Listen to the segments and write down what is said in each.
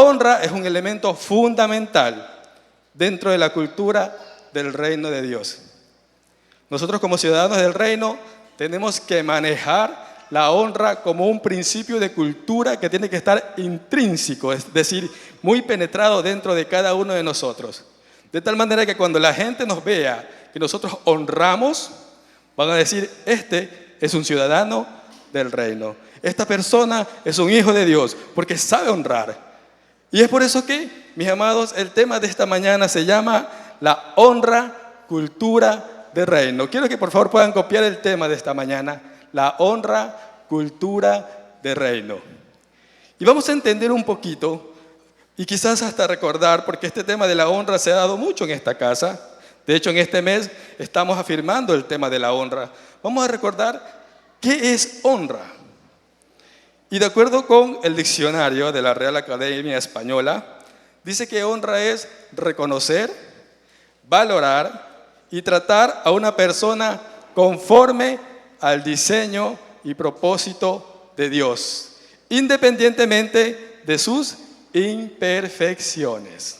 honra es un elemento fundamental dentro de la cultura del reino de Dios. Nosotros como ciudadanos del reino tenemos que manejar la honra como un principio de cultura que tiene que estar intrínseco, es decir, muy penetrado dentro de cada uno de nosotros. De tal manera que cuando la gente nos vea que nosotros honramos, van a decir, este es un ciudadano del reino. Esta persona es un hijo de Dios porque sabe honrar. Y es por eso que, mis amados, el tema de esta mañana se llama la honra, cultura del reino. Quiero que por favor puedan copiar el tema de esta mañana. La honra, cultura del reino. Y vamos a entender un poquito y quizás hasta recordar, porque este tema de la honra se ha dado mucho en esta casa. De hecho, en este mes estamos afirmando el tema de la honra. Vamos a recordar qué es honra. Y de acuerdo con el diccionario de la Real Academia Española, dice que honra es reconocer, valorar y tratar a una persona conforme al diseño y propósito de Dios, independientemente de sus imperfecciones.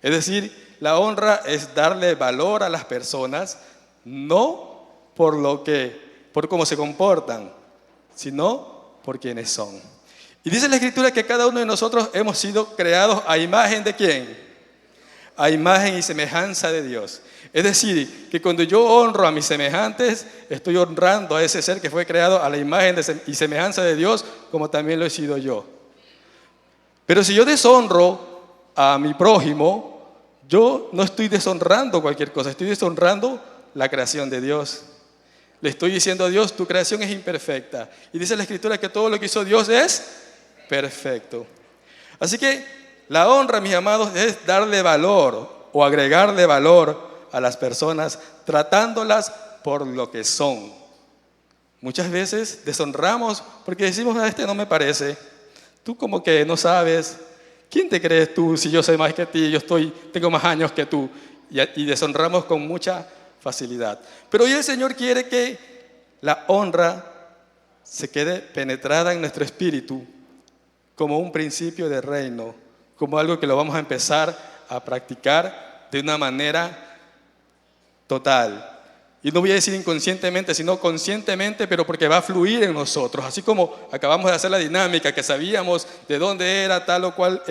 Es decir, la honra es darle valor a las personas, no por cómo se comportan, sino por quienes son. Y dice la Escritura que cada uno de nosotros hemos sido creados a imagen ¿de quién? A imagen y semejanza de Dios. Es decir, que cuando yo honro a mis semejantes, estoy honrando a ese ser que fue creado a la imagen y semejanza de Dios, como también lo he sido yo. Pero si yo deshonro a mi prójimo, yo no estoy deshonrando cualquier cosa, estoy deshonrando la creación de Dios. Le estoy diciendo a Dios, tu creación es imperfecta. Y dice la Escritura que todo lo que hizo Dios es perfecto. Así que la honra, mis amados, es darle valor o agregarle valor a las personas, tratándolas por lo que son. Muchas veces deshonramos porque decimos, a este no me parece, tú como que no sabes, ¿quién te crees tú si yo soy más que ti, tengo más años que tú? Y deshonramos con mucha facilidad. Pero hoy el Señor quiere que la honra se quede penetrada en nuestro espíritu como un principio de reino, como algo que lo vamos a empezar a practicar de una manera total. Y no voy a decir inconscientemente, sino conscientemente, pero porque va a fluir en nosotros. Así como acabamos de hacer la dinámica, que sabíamos de dónde era tal o cual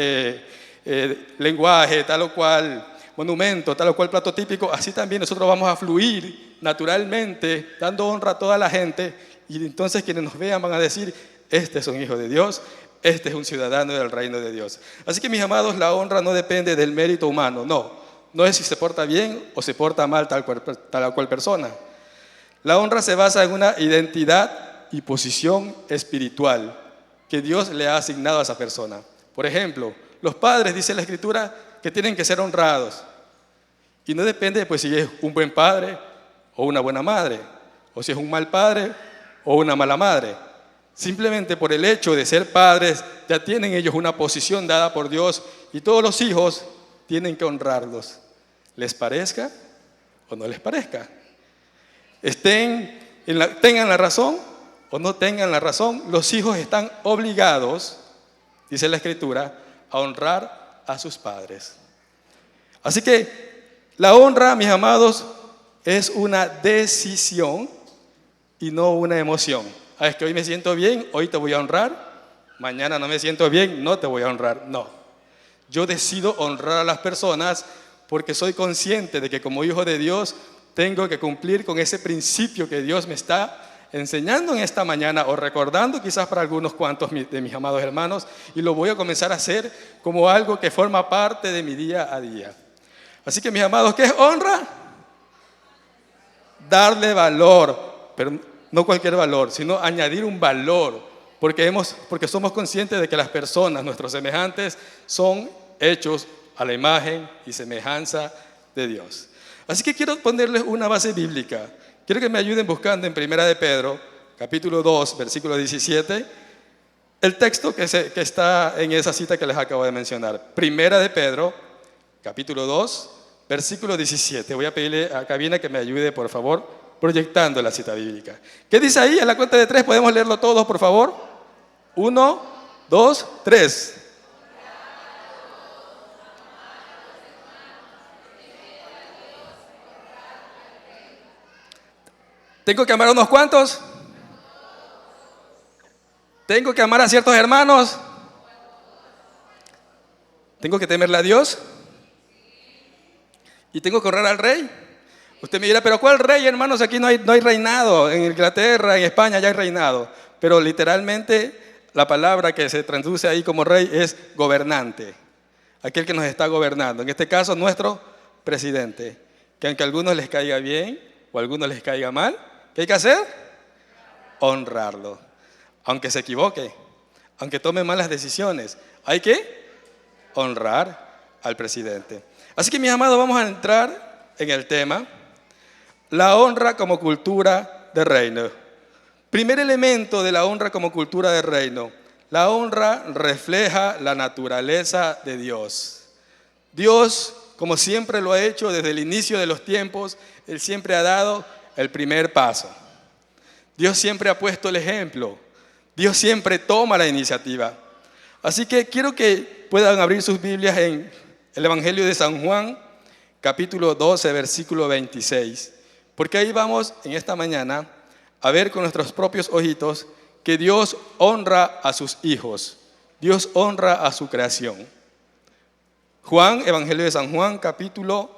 lenguaje, tal o cual monumento, tal o cual plato típico, así también nosotros vamos a fluir naturalmente, dando honra a toda la gente. Y entonces quienes nos vean van a decir, este es un hijo de Dios, este es un ciudadano del reino de Dios. Así que, mis amados, la honra no depende del mérito humano, no es si se porta bien o se porta mal tal o cual persona. La honra se basa en una identidad y posición espiritual que Dios le ha asignado a esa persona. Por ejemplo, los padres, dice la Escritura, que tienen que ser honrados. Y no depende pues si es un buen padre o una buena madre, o si es un mal padre o una mala madre. Simplemente por el hecho de ser padres, ya tienen ellos una posición dada por Dios y todos los hijos tienen que honrarlos, les parezca o no les parezca. Tengan la razón o no tengan la razón, los hijos están obligados, dice la Escritura, a honrar a sus padres. Así que la honra, mis amados, es una decisión y no una emoción. Es que hoy me siento bien, hoy te voy a honrar, mañana no me siento bien, no te voy a honrar. No, yo decido honrar a las personas porque soy consciente de que como hijo de Dios tengo que cumplir con ese principio que Dios me está enseñando en esta mañana o recordando quizás para algunos cuantos de mis amados hermanos, y lo voy a comenzar a hacer como algo que forma parte de mi día a día. Así que, mis amados, ¿qué es honra? Darle valor, pero no cualquier valor, sino añadir un valor, porque somos conscientes de que las personas, nuestros semejantes, son hechos a la imagen y semejanza de Dios. Así que quiero ponerles una base bíblica. Quiero que me ayuden buscando en 1 de Pedro, capítulo 2, versículo 17, el texto que está en esa cita que les acabo de mencionar. 1 de Pedro, capítulo 2, versículo 17. Voy a pedirle a Cabina que me ayude, por favor, proyectando la cita bíblica. ¿Qué dice ahí? A la cuenta de 3, ¿podemos leerlo todos, por favor? 1, 2, 3. ¿Tengo que amar a unos cuantos? ¿Tengo que amar a ciertos hermanos? ¿Tengo que temerle a Dios? ¿Y tengo que honrar al rey? Usted me dirá, ¿pero cuál rey, hermanos? Aquí no hay reinado. En Inglaterra, en España ya hay reinado. Pero literalmente la palabra que se traduce ahí como rey es gobernante. Aquel que nos está gobernando. En este caso, nuestro presidente. Que aunque a algunos les caiga bien o a algunos les caiga mal, ¿qué hay que hacer? Honrarlo. Aunque se equivoque, aunque tome malas decisiones, hay que honrar al presidente. Así que, mis amados, vamos a entrar en el tema, la honra como cultura de reino. Primer elemento de la honra como cultura de reino. La honra refleja la naturaleza de Dios. Dios, como siempre lo ha hecho desde el inicio de los tiempos, Él siempre ha dado el primer paso. Dios siempre ha puesto el ejemplo. Dios siempre toma la iniciativa. Así que quiero que puedan abrir sus Biblias en el Evangelio de San Juan, capítulo 12, versículo 26. Porque ahí vamos en esta mañana a ver con nuestros propios ojitos que Dios honra a sus hijos. Dios honra a su creación. Juan, Evangelio de San Juan, capítulo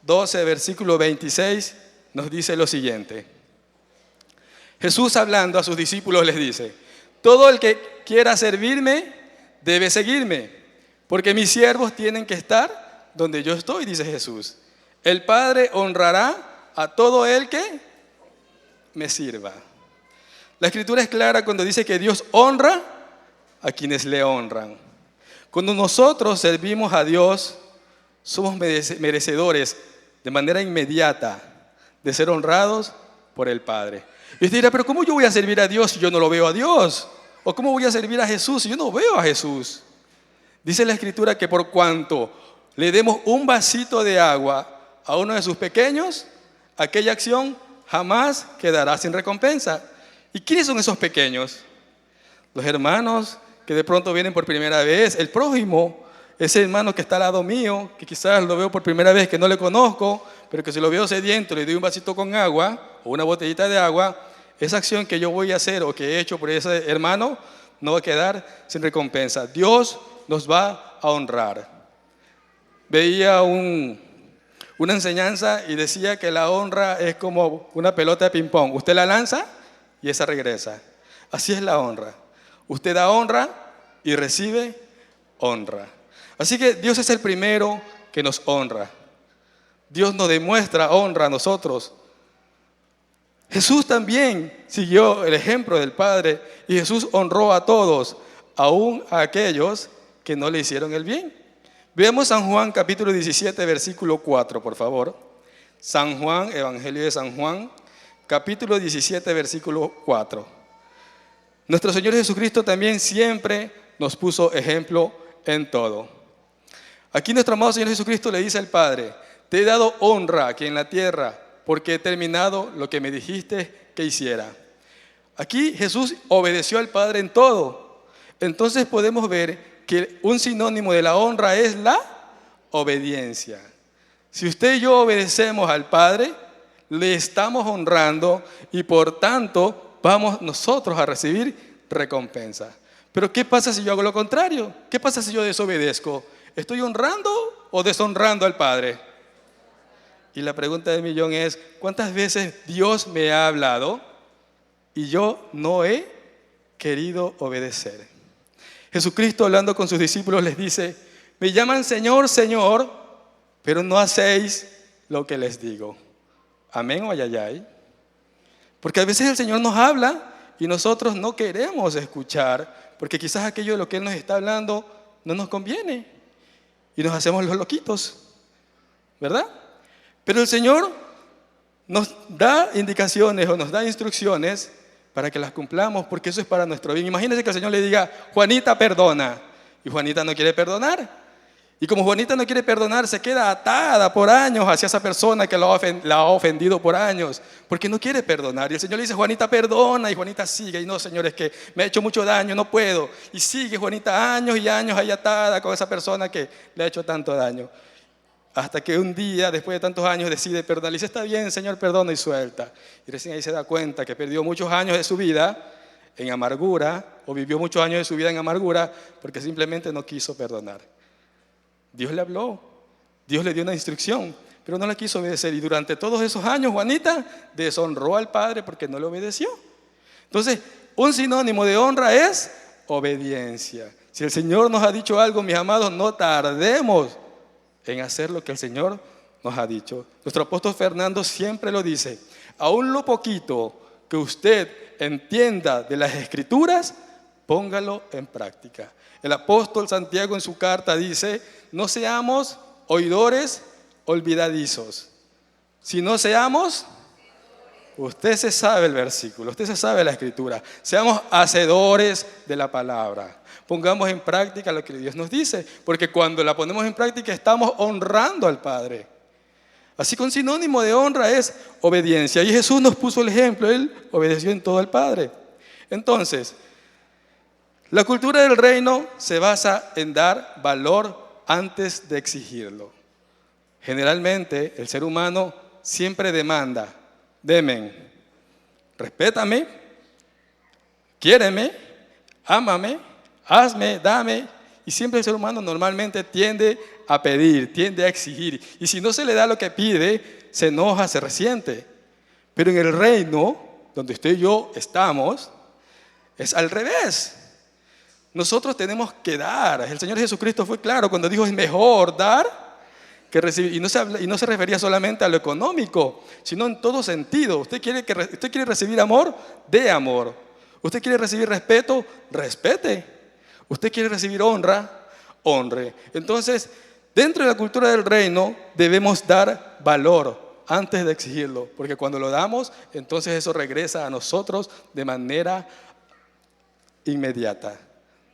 12, versículo 26, nos dice lo siguiente. Jesús, hablando a sus discípulos, les dice: todo el que quiera servirme debe seguirme, porque mis siervos tienen que estar donde yo estoy, dice Jesús. El Padre honrará a todo el que me sirva. La Escritura es clara cuando dice que Dios honra a quienes le honran. Cuando nosotros servimos a Dios, somos merecedores de manera inmediata de ser honrados por el Padre. Y usted dirá, pero ¿cómo yo voy a servir a Dios si yo no lo veo a Dios? ¿O cómo voy a servir a Jesús si yo no veo a Jesús? Dice la Escritura que por cuanto le demos un vasito de agua a uno de sus pequeños, aquella acción jamás quedará sin recompensa. ¿Y quiénes son esos pequeños? Los hermanos que de pronto vienen por primera vez, el prójimo, ese hermano que está al lado mío, que quizás lo veo por primera vez, que no le conozco, pero que si lo veo sediento, le doy un vasito con agua o una botellita de agua, esa acción que yo voy a hacer o que he hecho por ese hermano no va a quedar sin recompensa. Dios nos va a honrar. Veía una enseñanza y decía que la honra es como una pelota de ping-pong. Usted la lanza y esa regresa. Así es la honra. Usted da honra y recibe honra. Así que Dios es el primero que nos honra. Dios nos demuestra honra a nosotros. Jesús también siguió el ejemplo del Padre y Jesús honró a todos, aún a aquellos que no le hicieron el bien. Veamos San Juan capítulo 17, versículo 4, por favor. San Juan, Evangelio de San Juan, capítulo 17, versículo 4. Nuestro Señor Jesucristo también siempre nos puso ejemplo en todo. Aquí nuestro amado Señor Jesucristo le dice al Padre: te he dado honra aquí en la tierra, porque he terminado lo que me dijiste que hiciera. Aquí Jesús obedeció al Padre en todo. Entonces podemos ver que un sinónimo de la honra es la obediencia. Si usted y yo obedecemos al Padre, le estamos honrando y por tanto vamos nosotros a recibir recompensa. Pero ¿qué pasa si yo hago lo contrario? ¿Qué pasa si yo desobedezco? ¿Estoy honrando o deshonrando al Padre? Y la pregunta del millón es: ¿cuántas veces Dios me ha hablado y yo no he querido obedecer? Jesucristo, hablando con sus discípulos, les dice: me llaman Señor, Señor, pero no hacéis lo que les digo. Amén o ayayay. Porque a veces el Señor nos habla y nosotros no queremos escuchar, porque quizás aquello de lo que Él nos está hablando no nos conviene y nos hacemos los loquitos, ¿verdad? Pero el Señor nos da indicaciones o nos da instrucciones para que las cumplamos, porque eso es para nuestro bien. Imagínense que el Señor le diga: Juanita, perdona, y Juanita no quiere perdonar. Y como Juanita no quiere perdonar, se queda atada por años hacia esa persona que la ha ofendido por años, porque no quiere perdonar. Y el Señor le dice: Juanita, perdona, y Juanita sigue. Y no, Señor, es que me ha hecho mucho daño, no puedo. Y sigue Juanita años y años ahí atada con esa persona que le ha hecho tanto daño. hasta que un día, después de tantos años, decide perdonar. Le dice, está bien, Señor, perdona, y suelta. Y recién ahí se da cuenta que perdió muchos años de su vida en amargura, o vivió muchos años de su vida en amargura, porque simplemente no quiso perdonar. Dios le habló, Dios le dio una instrucción, pero no la quiso obedecer. Y durante todos esos años, Juanita deshonró al Padre porque no le obedeció. Entonces, un sinónimo de honra es obediencia. Si el Señor nos ha dicho algo, mis amados, no tardemos en hacer lo que el Señor nos ha dicho. Nuestro apóstol Fernando siempre lo dice, aún lo poquito que usted entienda de las Escrituras, póngalo en práctica. El apóstol Santiago en su carta dice, no seamos oidores olvidadizos, sino seamos, usted se sabe el versículo, usted se sabe la Escritura, seamos hacedores de la palabra. Pongamos en práctica lo que Dios nos dice, porque cuando la ponemos en práctica estamos honrando al Padre. Así que un sinónimo de honra es obediencia. Y Jesús nos puso el ejemplo, Él obedeció en todo al Padre. Entonces, la cultura del reino se basa en dar valor antes de exigirlo. Generalmente el ser humano siempre demanda, deme, respétame, quiéreme, ámame, hazme, dame. Y siempre el ser humano normalmente tiende a pedir, tiende a exigir. Y si no se le da lo que pide, se enoja, se resiente. Pero en el reino, donde usted y yo estamos, es al revés. Nosotros tenemos que dar. El Señor Jesucristo fue claro cuando dijo, es mejor dar que recibir. Y no se refería solamente a lo económico, sino en todo sentido. Usted quiere recibir amor, dé amor. Usted quiere recibir respeto, respete. Usted quiere recibir honra, honre. Entonces, dentro de la cultura del reino debemos dar valor antes de exigirlo, porque cuando lo damos, entonces eso regresa a nosotros de manera inmediata.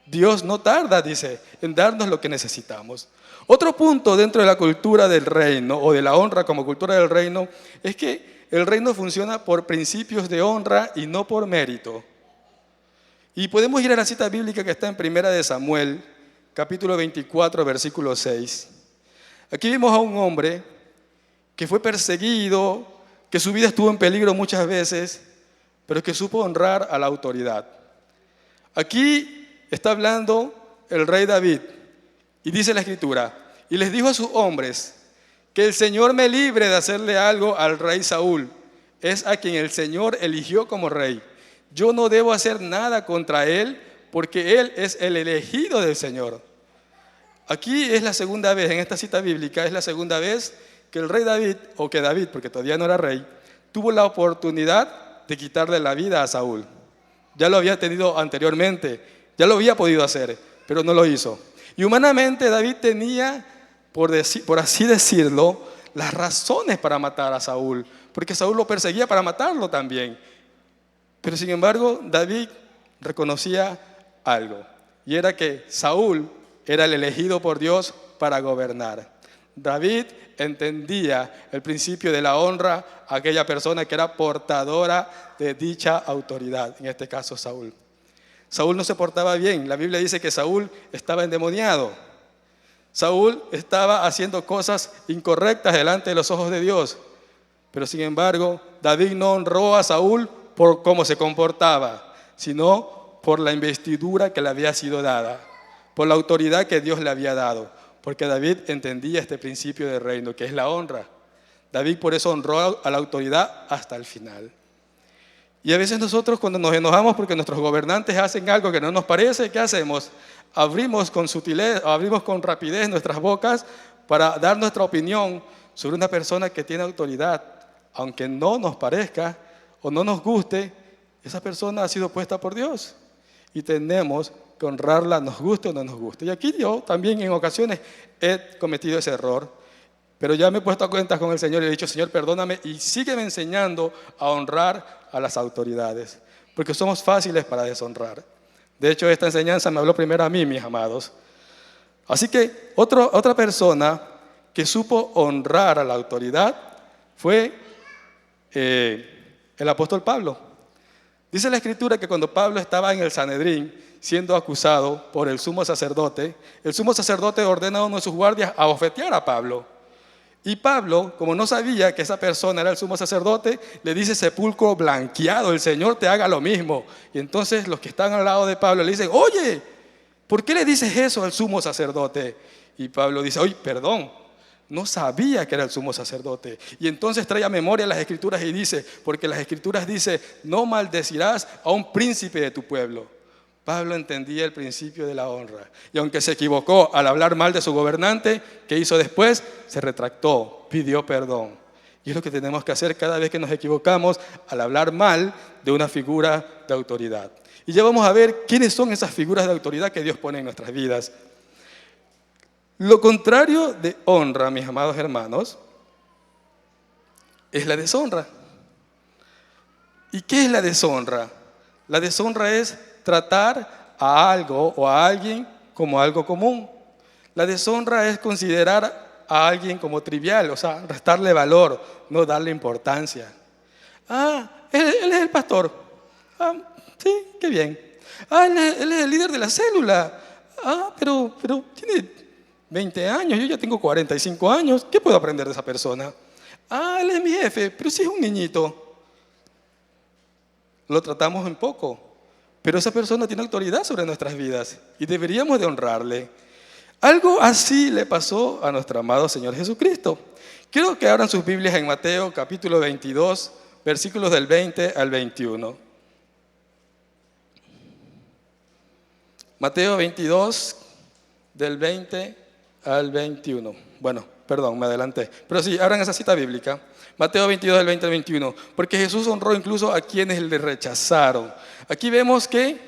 Dios no tarda, dice, en darnos lo que necesitamos. Otro punto dentro de la cultura del reino, o de la honra como cultura del reino, es que el reino funciona por principios de honra y no por mérito. Y podemos ir a la cita bíblica que está en 1 de Samuel, capítulo 24, versículo 6. Aquí vimos a un hombre que fue perseguido, que su vida estuvo en peligro muchas veces, pero que supo honrar a la autoridad. Aquí está hablando el rey David y dice la Escritura, y les dijo a sus hombres, que el Señor me libre de hacerle algo al rey Saúl, es a quien el Señor eligió como rey. Yo no debo hacer nada contra él, porque él es el elegido del Señor. Aquí es la segunda vez, en esta cita bíblica, es la segunda vez que el rey David, o que David, porque todavía no era rey, tuvo la oportunidad de quitarle la vida a Saúl. Ya lo había tenido anteriormente, ya lo había podido hacer, pero no lo hizo. Y humanamente David tenía, por así decirlo, las razones para matar a Saúl, porque Saúl lo perseguía para matarlo también. Pero sin embargo, David reconocía algo, y era que Saúl era el elegido por Dios para gobernar. David entendía el principio de la honra a aquella persona que era portadora de dicha autoridad, en este caso Saúl. Saúl no se portaba bien, la Biblia dice que Saúl estaba endemoniado. Saúl estaba haciendo cosas incorrectas delante de los ojos de Dios, pero sin embargo, David no honró a Saúl por cómo se comportaba, sino por la investidura que le había sido dada, por la autoridad que Dios le había dado, porque David entendía este principio del reino, que es la honra. David por eso honró a la autoridad hasta el final. Y a veces nosotros cuando nos enojamos porque nuestros gobernantes hacen algo que no nos parece, ¿qué hacemos? Abrimos con sutileza, abrimos con rapidez nuestras bocas para dar nuestra opinión sobre una persona que tiene autoridad, aunque no nos parezca o no nos guste. Esa persona ha sido puesta por Dios y tenemos que honrarla, nos guste o no nos guste. Y aquí yo también en ocasiones he cometido ese error, pero ya me he puesto a cuentas con el Señor y he dicho, Señor, perdóname y sígueme enseñando a honrar a las autoridades, porque somos fáciles para deshonrar. De hecho, esta enseñanza me habló primero a mí, mis amados. Así que otra persona que supo honrar a la autoridad fue el apóstol Pablo. Dice la Escritura que cuando Pablo estaba en el Sanedrín siendo acusado por el sumo sacerdote ordena a uno de sus guardias a abofetear a Pablo. Y Pablo, como no sabía que esa persona era el sumo sacerdote, le dice: sepulcro blanqueado, el Señor te haga lo mismo. Y entonces los que están al lado de Pablo le dicen: oye, ¿por qué le dices eso al sumo sacerdote? Y Pablo dice: oye, perdón, no sabía que era el sumo sacerdote. Y entonces trae a memoria las Escrituras y dice: porque las Escrituras dicen, no maldecirás a un príncipe de tu pueblo. Pablo entendía el principio de la honra. Y aunque se equivocó al hablar mal de su gobernante, ¿qué hizo después? Se retractó, pidió perdón. Y es lo que tenemos que hacer cada vez que nos equivocamos al hablar mal de una figura de autoridad. Y ya vamos a ver quiénes son esas figuras de autoridad que Dios pone en nuestras vidas. Lo contrario de honra, mis amados hermanos, es la deshonra. ¿Y qué es la deshonra? La deshonra es tratar a algo o a alguien como algo común. La deshonra es considerar a alguien como trivial, o sea, restarle valor, no darle importancia. Él es el pastor. Sí, qué bien. Él es el líder de la célula. Pero tiene 20 años, yo ya tengo 45 años. ¿Qué puedo aprender de esa persona? Él es mi jefe, pero sí es un niñito. Lo tratamos en poco. Pero esa persona tiene autoridad sobre nuestras vidas y deberíamos de honrarle. Algo así le pasó a nuestro amado Señor Jesucristo. Quiero que abran sus Biblias en Mateo capítulo 22, versículos del 20 al 21. Mateo 22, del 20 al 21. Bueno, perdón, me adelanté. Pero sí, abran esa cita bíblica. Mateo 22, del 20 al 21. Porque Jesús honró incluso a quienes le rechazaron. Aquí vemos que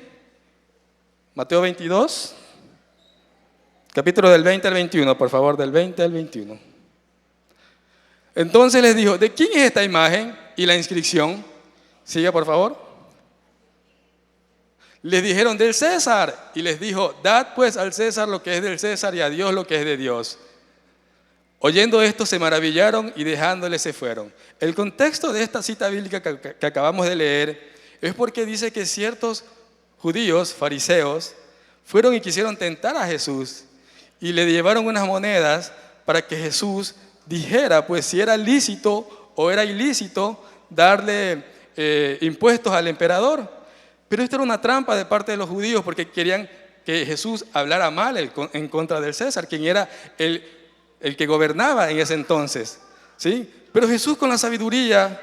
Mateo 22, capítulo del 20 al 21, por favor, del 20 al 21. Entonces les dijo: ¿de quién es esta imagen y la inscripción? Siga, por favor. Les dijeron: del César. Y les dijo: dad pues al César lo que es del César y a Dios lo que es de Dios. Oyendo esto se maravillaron y dejándole se fueron. El contexto de esta cita bíblica que acabamos de leer es porque dice que ciertos judíos, fariseos, fueron y quisieron tentar a Jesús y le llevaron unas monedas para que Jesús dijera pues si era lícito o era ilícito darle impuestos al emperador. Pero esto era una trampa de parte de los judíos porque querían que Jesús hablara mal en contra del César, quien era el que gobernaba en ese entonces, ¿sí? Pero Jesús, con la sabiduría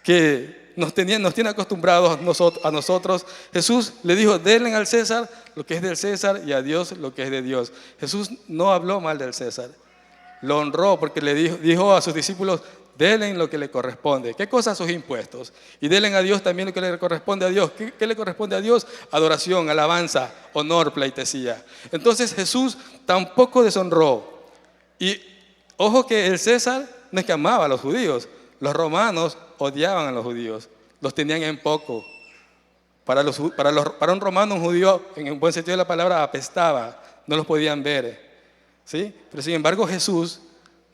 que nos tiene acostumbrados a nosotros, Jesús le dijo: denle al César lo que es del César y a Dios lo que es de Dios. Jesús no habló mal del César, lo honró porque le dijo a sus discípulos: denle lo que le corresponde. ¿Qué cosa? Sus impuestos. Y denle a Dios también lo que le corresponde a Dios. ¿Qué le corresponde a Dios? Adoración, alabanza, honor, pleitesía. Entonces Jesús tampoco deshonró. Y ojo que el César no es que amaba a los judíos. Los romanos odiaban a los judíos. Los tenían en poco. Para un romano, un judío, en un buen sentido de la palabra, apestaba. No los podían ver, ¿sí? Pero sin embargo Jesús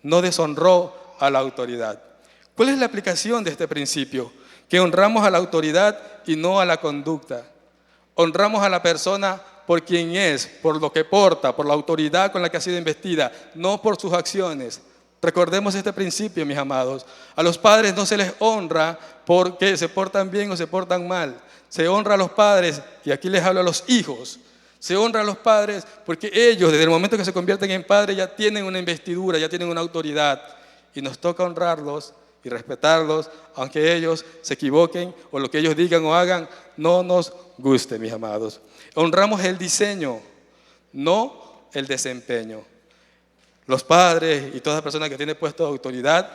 no deshonró a la autoridad. ¿Cuál es la aplicación de este principio? Que honramos a la autoridad y no a la conducta. Honramos a la persona por quien es, por lo que porta, por la autoridad con la que ha sido investida, no por sus acciones. Recordemos este principio, mis amados. A los padres no se les honra porque se portan bien o se portan mal. Se honra a los padres, y aquí les hablo a los hijos. Se honra a los padres porque ellos, desde el momento que se convierten en padres, ya tienen una investidura, ya tienen una autoridad. Y nos toca honrarlos y respetarlos, aunque ellos se equivoquen o lo que ellos digan o hagan no nos guste, mis amados. Honramos el diseño, no el desempeño. Los padres y todas las personas que tienen puesto de autoridad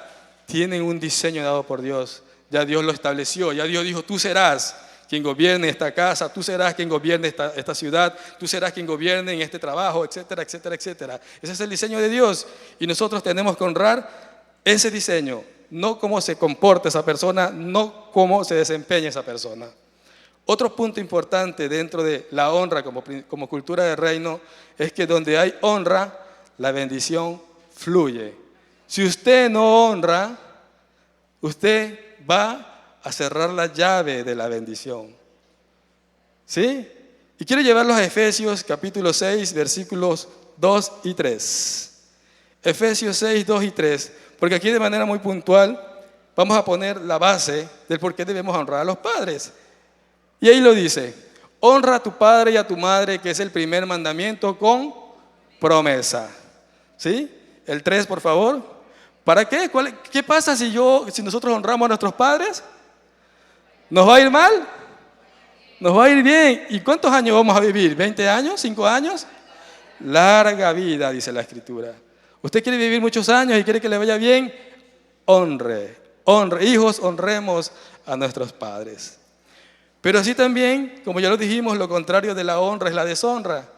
tienen un diseño dado por Dios. Ya Dios lo estableció, ya Dios dijo: tú serás quien gobierne esta casa, tú serás quien gobierne esta ciudad, tú serás quien gobierne en este trabajo, etcétera, etcétera, etcétera. Ese es el diseño de Dios y nosotros tenemos que honrar ese diseño, no cómo se comporta esa persona, no cómo se desempeña esa persona. Otro punto importante dentro de la honra como cultura de reino es que donde hay honra, la bendición fluye. Si usted no honra, usted va a cerrar la llave de la bendición. ¿Sí? Y quiero llevarlos a Efesios capítulo 6, versículos 2 y 3. Efesios 6, 2 y 3, porque aquí de manera muy puntual vamos a poner la base del por qué debemos honrar a los padres. Y ahí lo dice: honra a tu padre y a tu madre, que es el primer mandamiento con promesa. ¿Sí? El 3, por favor. ¿Para qué? ¿Qué pasa si nosotros honramos a nuestros padres? ¿Nos va a ir mal? Nos va a ir bien. ¿Y cuántos años vamos a vivir? ¿20 años? ¿5 años? Larga vida, dice la Escritura. ¿Usted quiere vivir muchos años y quiere que le vaya bien? Honre. Hijos, honremos a nuestros padres. Pero así también, como ya lo dijimos, lo contrario de la honra es la deshonra.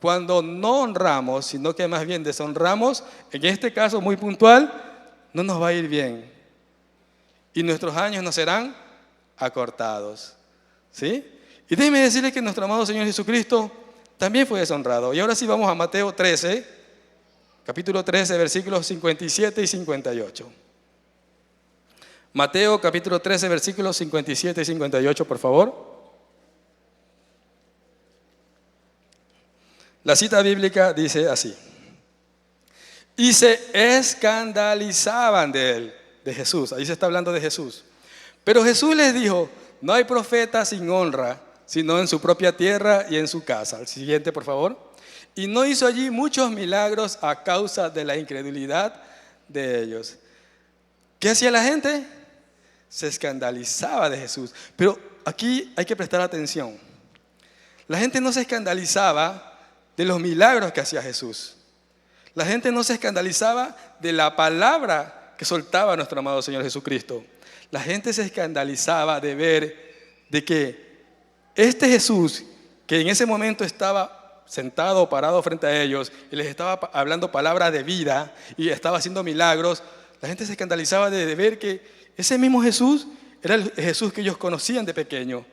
Cuando no honramos, sino que más bien deshonramos, en este caso muy puntual, no nos va a ir bien. Y nuestros años nos serán acortados. ¿Sí? Y déjeme decirle que nuestro amado Señor Jesucristo también fue deshonrado. Y ahora sí vamos a Mateo 13, capítulo 13, versículos 57 y 58. Mateo capítulo 13, versículos 57 y 58, por favor. La cita bíblica dice así: y se escandalizaban de él, de Jesús. Ahí se está hablando de Jesús. Pero Jesús les dijo: no hay profeta sin honra, sino en su propia tierra y en su casa. El siguiente, por favor. Y no hizo allí muchos milagros a causa de la incredulidad de ellos. ¿Qué hacía la gente? Se escandalizaba de Jesús. Pero aquí hay que prestar atención. La gente no se escandalizaba de los milagros que hacía Jesús. La gente no se escandalizaba de la palabra que soltaba nuestro amado Señor Jesucristo. La gente se escandalizaba de ver de que este Jesús, que en ese momento estaba sentado o parado frente a ellos y les estaba hablando palabras de vida y estaba haciendo milagros, la gente se escandalizaba de ver que ese mismo Jesús era el Jesús que ellos conocían de pequeño,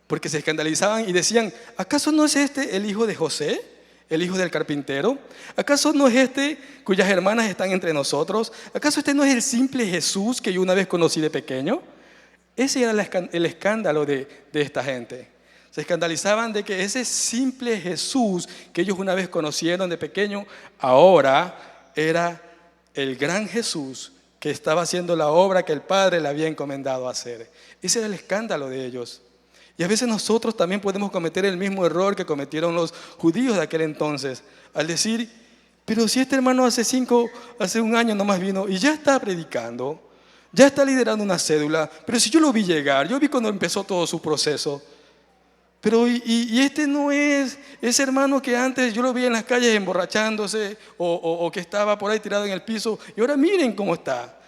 porque se escandalizaban y decían: ¿acaso no es este el hijo de José, el hijo del carpintero? ¿Acaso no es este cuyas hermanas están entre nosotros? ¿Acaso este no es el simple Jesús que yo una vez conocí de pequeño? Ese era el escándalo de esta gente. Se escandalizaban de que ese simple Jesús que ellos una vez conocieron de pequeño, ahora era el gran Jesús que estaba haciendo la obra que el Padre le había encomendado hacer. Ese era el escándalo de ellos. Y a veces nosotros también podemos cometer el mismo error que cometieron los judíos de aquel entonces, al decir: pero si este hermano hace un año nomás vino y ya está predicando, ya está liderando una cédula, pero si yo lo vi llegar, yo vi cuando empezó todo su proceso. Pero y este no es ese hermano que antes yo lo vi en las calles emborrachándose o que estaba por ahí tirado en el piso, y ahora miren cómo está.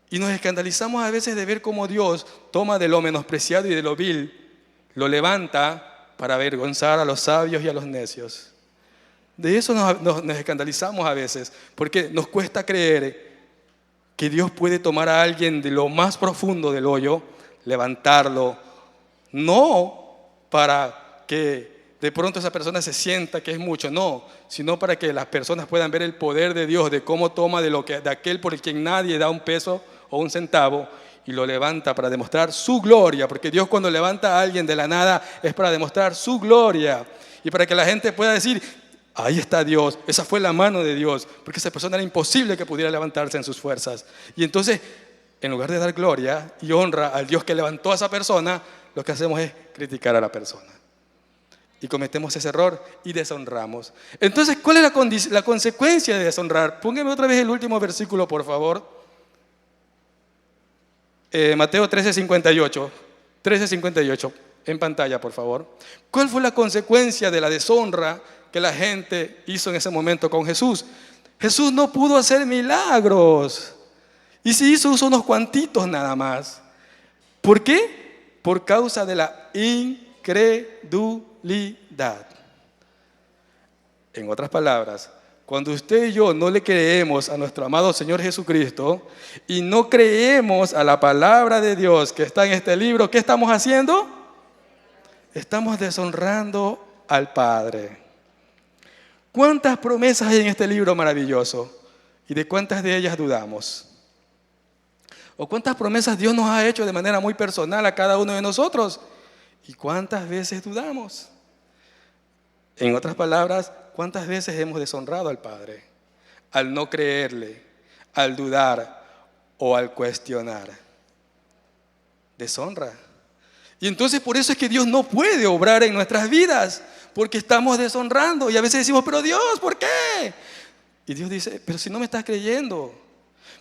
Y nos escandalizamos a veces de ver cómo Dios toma de lo menospreciado y de lo vil, lo levanta para avergonzar a los sabios y a los necios. De eso nos escandalizamos a veces, porque nos cuesta creer que Dios puede tomar a alguien de lo más profundo del hoyo, levantarlo, no para que de pronto esa persona se sienta que es mucho, no, sino para que las personas puedan ver el poder de Dios, de cómo toma de aquel por el quien nadie da un peso o un centavo y lo levanta para demostrar su gloria, porque Dios cuando levanta a alguien de la nada es para demostrar su gloria y para que la gente pueda decir: ahí está Dios, esa fue la mano de Dios, porque esa persona era imposible que pudiera levantarse en sus fuerzas. Y entonces, en lugar de dar gloria y honra al Dios que levantó a esa persona, lo que hacemos es criticar a la persona. Y cometemos ese error y deshonramos. Entonces, ¿cuál es la consecuencia de deshonrar? Póngame otra vez el último versículo, por favor. Mateo 13:58. 13:58. En pantalla, por favor. ¿Cuál fue la consecuencia de la deshonra que la gente hizo en ese momento con Jesús? Jesús no pudo hacer milagros. Y si hizo unos cuantitos nada más. ¿Por qué? Por causa de la incredulidad. En otras palabras, cuando usted y yo no le creemos a nuestro amado Señor Jesucristo y no creemos a la palabra de Dios que está en este libro, ¿qué estamos haciendo? Estamos deshonrando al Padre. ¿Cuántas promesas hay en este libro maravilloso? ¿Y de cuántas de ellas dudamos? ¿O cuántas promesas Dios nos ha hecho de manera muy personal a cada uno de nosotros? ¿Y cuántas veces dudamos? En otras palabras, ¿cuántas veces hemos deshonrado al Padre? al no creerle, al dudar o al cuestionar. Deshonra. Y entonces por eso es que Dios no puede obrar en nuestras vidas, porque estamos deshonrando. Y a veces decimos, pero Dios, ¿por qué? Y Dios dice, pero si no me estás creyendo,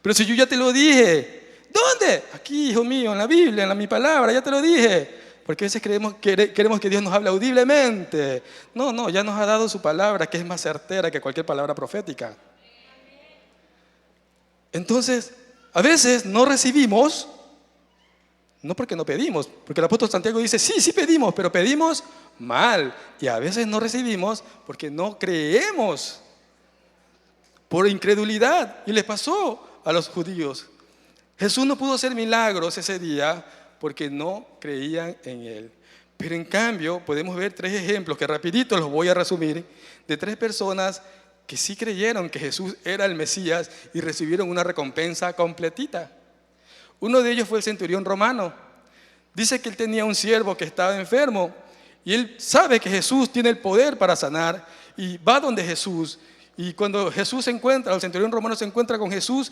pero si yo ya te lo dije. ¿Dónde? Aquí, hijo mío, en la Biblia, en mi palabra, ya te lo dije. Porque a veces queremos que Dios nos hable audiblemente. No, ya nos ha dado su palabra, que es más certera que cualquier palabra profética. Entonces, a veces no recibimos, no porque no pedimos, porque el apóstol Santiago dice, sí pedimos, pero pedimos mal. Y a veces no recibimos porque no creemos, por incredulidad. Y les pasó a los judíos. Jesús no pudo hacer milagros ese día porque no creían en Él. Pero en cambio podemos ver 3 ejemplos que rapidito los voy a resumir, de 3 personas que sí creyeron que Jesús era el Mesías y recibieron una recompensa completita. Uno de ellos fue el centurión romano. Dice que él tenía un siervo que estaba enfermo y él sabe que Jesús tiene el poder para sanar y va donde Jesús. Y cuando Jesús se encuentra, el centurión romano se encuentra con Jesús,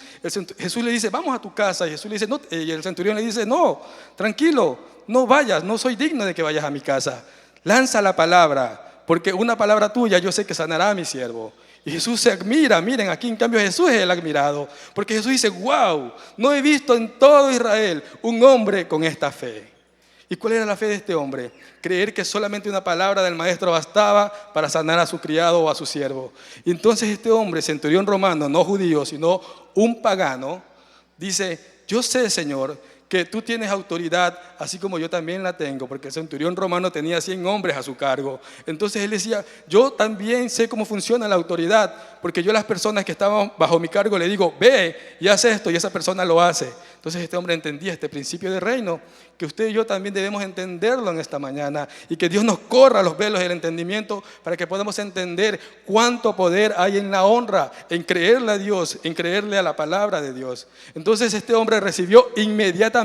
Jesús le dice, vamos a tu casa. Y Jesús le dice, no, y el centurión le dice, no, tranquilo, no vayas, no soy digno de que vayas a mi casa. Lanza la palabra, porque una palabra tuya yo sé que sanará a mi siervo. Y Jesús se admira, miren, aquí en cambio Jesús es el admirado, porque Jesús dice, wow, no he visto en todo Israel un hombre con esta fe. ¿Y cuál era la fe de este hombre? Creer que solamente una palabra del maestro bastaba para sanar a su criado o a su siervo. Y entonces este hombre, centurión romano, no judío, sino un pagano, dice, yo sé, Señor, que tú tienes autoridad, así como yo también la tengo, porque el centurión romano tenía 100 hombres a su cargo. Entonces él decía, yo también sé cómo funciona la autoridad, porque yo a las personas que estaban bajo mi cargo le digo, ve y haz esto, y esa persona lo hace. Entonces este hombre entendía este principio de reino, que usted y yo también debemos entenderlo en esta mañana, y que Dios nos corra los velos del entendimiento para que podamos entender cuánto poder hay en la honra, en creerle a Dios, en creerle a la palabra de Dios. Entonces este hombre recibió inmediatamente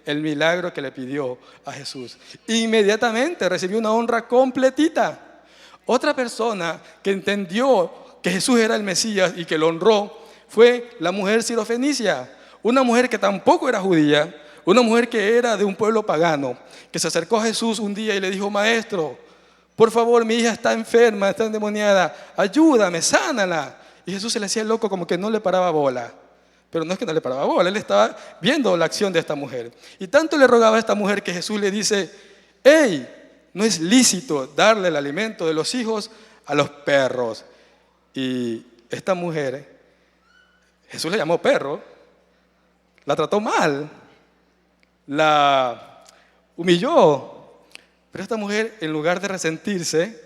el milagro que le pidió a Jesús. Inmediatamente recibió una honra completita. Otra persona que entendió que Jesús era el Mesías y que lo honró fue la mujer sirofenicia, una mujer que tampoco era judía, una mujer que era de un pueblo pagano, que se acercó a Jesús un día y le dijo, maestro, por favor, mi hija está enferma, está endemoniada, ayúdame, sánala. Y Jesús se le hacía loco, como que no le paraba bola. Pero no es que no le paraba bola, él estaba viendo la acción de esta mujer. Y tanto le rogaba a esta mujer que Jesús le dice, hey, no es lícito darle el alimento de los hijos a los perros. Y esta mujer, Jesús le llamó perro, la trató mal, la humilló. Pero esta mujer, en lugar de resentirse,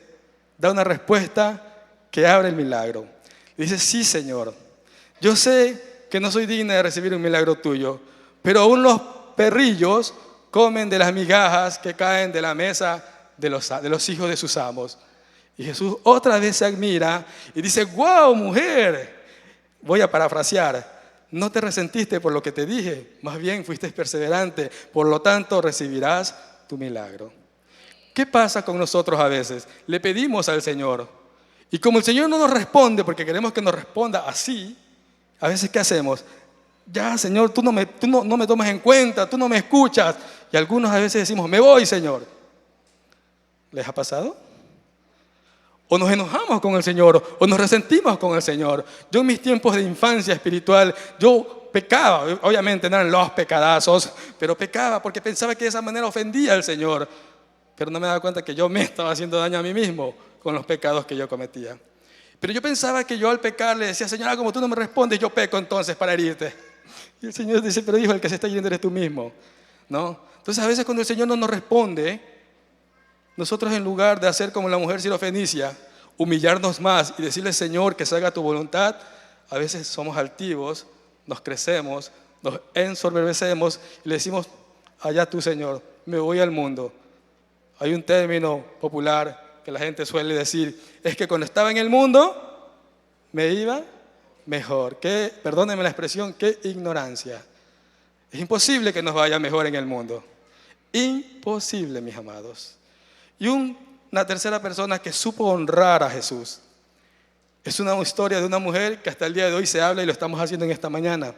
da una respuesta que abre el milagro. Dice, sí, Señor, yo sé que no soy digna de recibir un milagro tuyo, pero aún los perrillos comen de las migajas que caen de la mesa de los hijos de sus amos. Y Jesús otra vez se admira y dice, wow, mujer, voy a parafrasear, no te resentiste por lo que te dije, más bien fuiste perseverante, por lo tanto recibirás tu milagro. ¿Qué pasa con nosotros a veces? Le pedimos al Señor y como el Señor no nos responde porque queremos que nos responda así, a veces ¿qué hacemos? Ya, Señor, tú no me tomas en cuenta, tú no me escuchas. Y algunos a veces decimos, me voy, Señor. ¿Les ha pasado? O nos enojamos con el Señor, o nos resentimos con el Señor. Yo en mis tiempos de infancia espiritual, yo pecaba, obviamente no eran los pecadazos, pero pecaba porque pensaba que de esa manera ofendía al Señor. Pero no me daba cuenta que yo me estaba haciendo daño a mí mismo con los pecados que yo cometía. Pero yo pensaba que yo al pecar le decía, Señor, como tú no me respondes, yo peco entonces para herirte. Y el Señor dice, pero hijo, el que se está yendo eres tú mismo, ¿no? Entonces a veces cuando el Señor no nos responde, nosotros en lugar de hacer como la mujer sirofenicia, humillarnos más y decirle, Señor, que se haga tu voluntad, a veces somos altivos, nos crecemos, nos ensoberbecemos y le decimos, allá tú, Señor, me voy al mundo. Hay un término popular que la gente suele decir, es que cuando estaba en el mundo me iba mejor. Perdónenme la expresión, qué ignorancia. Es imposible que nos vaya mejor en el mundo. Imposible, mis amados. Y una tercera persona que supo honrar a Jesús Es una historia de una mujer que hasta el día de hoy se habla y lo estamos haciendo en esta mañana.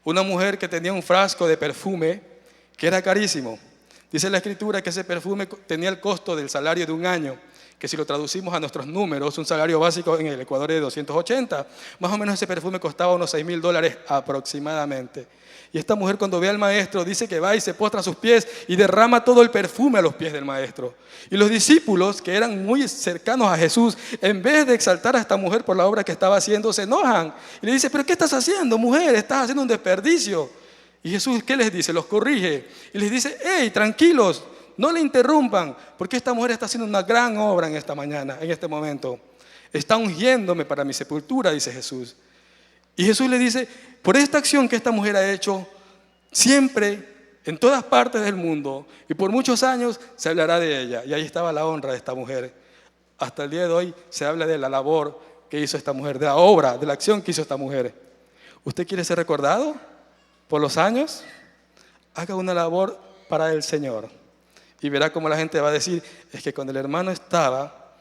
Una mujer que tenía un frasco de perfume que era carísimo. Dice la Escritura que ese perfume tenía el costo del salario de un año, que si lo traducimos a nuestros números, un salario básico en el Ecuador es de 280, más o menos ese perfume costaba unos $6,000 aproximadamente. Y esta mujer cuando ve al maestro dice que va y se postra a sus pies y derrama todo el perfume a los pies del maestro. Y los discípulos, que eran muy cercanos a Jesús, en vez de exaltar a esta mujer por la obra que estaba haciendo, se enojan. Y le dice, ¿pero qué estás haciendo, mujer? Estás haciendo un desperdicio. Y Jesús, ¿qué les dice? Los corrige. Y les dice, hey, tranquilos, no le interrumpan, porque esta mujer está haciendo una gran obra en esta mañana, en este momento. Está ungiéndome para mi sepultura, dice Jesús. Y Jesús le dice, por esta acción que esta mujer ha hecho, siempre, en todas partes del mundo, y por muchos años, se hablará de ella. Y ahí estaba la honra de esta mujer. Hasta el día de hoy se habla de la labor que hizo esta mujer, de la obra, de la acción que hizo esta mujer. ¿Usted quiere ser recordado por los años? Haga una labor para el Señor. Y verá cómo la gente va a decir, es que cuando el hermano estaba,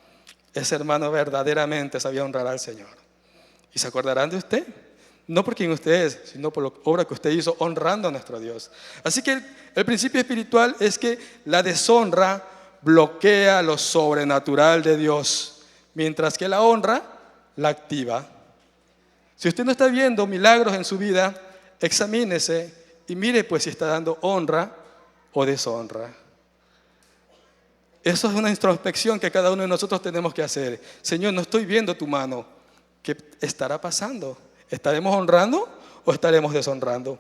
ese hermano verdaderamente sabía honrar al Señor. Y se acordarán de usted, no por quien usted es, sino por la obra que usted hizo honrando a nuestro Dios. Así que el principio espiritual es que la deshonra bloquea lo sobrenatural de Dios, mientras que la honra la activa. Si usted no está viendo milagros en su vida, examínese y mire pues si está dando honra o deshonra. Eso es una introspección que cada uno de nosotros tenemos que hacer. Señor, no estoy viendo tu mano. ¿Qué estará pasando? ¿Estaremos honrando o estaremos deshonrando?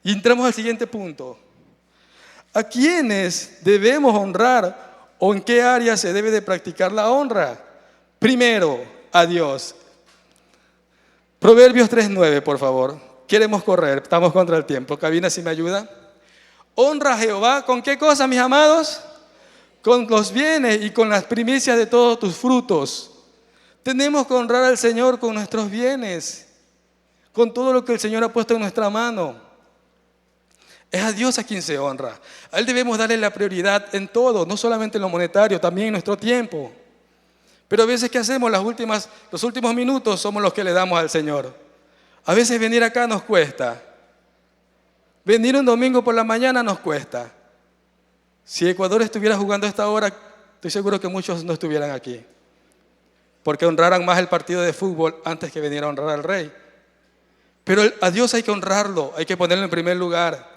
Y entramos al siguiente punto. ¿A quiénes debemos honrar o en qué área se debe de practicar la honra? Primero, a Dios. Proverbios 3:9, por favor. Queremos correr, estamos contra el tiempo. Cabina, si me ayuda. Honra a Jehová, ¿con qué cosa, mis amados? Con los bienes y con las primicias de todos tus frutos. Tenemos que honrar al Señor con nuestros bienes, con todo lo que el Señor ha puesto en nuestra mano. Es a Dios a quien se honra. A Él debemos darle la prioridad en todo, no solamente en lo monetario, también en nuestro tiempo. Pero a veces, ¿qué hacemos? Los últimos minutos somos los que le damos al Señor. A veces venir acá nos cuesta. Venir un domingo por la mañana nos cuesta. Si Ecuador estuviera jugando a esta hora, estoy seguro que muchos no estuvieran aquí. Porque honraran más el partido de fútbol antes que venir a honrar al Rey. Pero a Dios hay que honrarlo, hay que ponerlo en primer lugar.